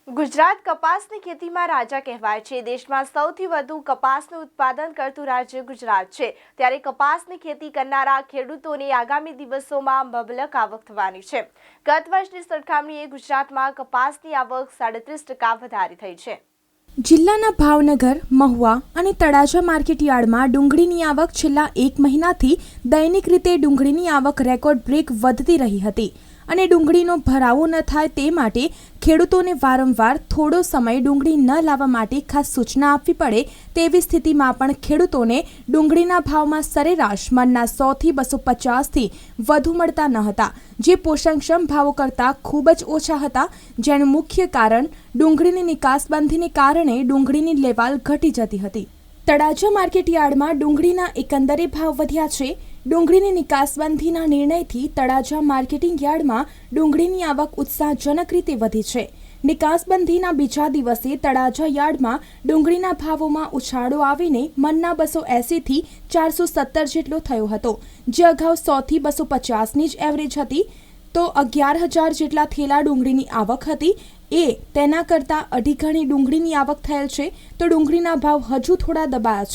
ગુજરાત કપાસની ખેતીમાં રાજા કહેવાય છે। દેશમાં સૌથી વધુ કપાસનું ઉત્પાદન કરતું રાજ્ય ગુજરાત છે। ત્યારે કપાસની ખેતી કરનારા ખેડૂતોને આગામી દિવસોમાં મબલક આવક થવાની છે। ગત વર્ષની સરખામણીએ ગુજરાતમાં કપાસની આવક 37% વધારી થઈ છે। જિલ્લાના ભાવનગર, મહુવા અને તળાજા માર્કેટયાર્ડમાં ડુંગળીની આવક છેલ્લા એક મહિનાથી દૈનિક રીતે ડુંગળીની આવક રેકોર્ડ બ્રેક વધતી રહી હતી અને ડુંગળીનો ભરાવો ન થાય તે માટે ખેડૂતોને વારંવાર થોડો સમય ડુંગળી ન લાવવા માટે ખાસ સૂચના આપવી પડે તેવી સ્થિતિમાં પણ ખેડૂતોને ડુંગળીના ભાવમાં સરેરાશ મણના 100 થી 250થી વધુ મળતા ન હતા, જે પોષણક્ષમ ભાવો કરતાં ખૂબ જ ઓછા હતા, જેનું મુખ્ય કારણ ડુંગળીની નિકાસબંધીને કારણે ડુંગળીની લેવાલ ઘટી જતી હતી। તળાજા માર્કેટયાર્ડમાં ડુંગળીના એકંદરે ભાવ વધ્યા છે। ડુંગળીની નિકાસબંધીના નિર્ણયથી તળાજા માર્કેટિંગ યાર્ડમાં ડુંગળીની આવક ઉત્સાહજનક રીતે વધી છે। નિકાસબંધીના બીજા દિવસે તળાજા યાર્ડમાં ડુંગળીના ભાવોમાં ઉછાળો આવીને મણના 280 થી 470 જેટલો થયો હતો, જે અગાઉ 100 થી 250ની જ એવરેજ હતી। તો 11,000 જેટલા થેલા ડુંગળીની આવક હતી, એ તેના કરતાં અઢી ગણી ડુંગળીની આવક થયેલ છે। તો ડુંગળીના ભાવ હજુ થોડા દબાયા છે।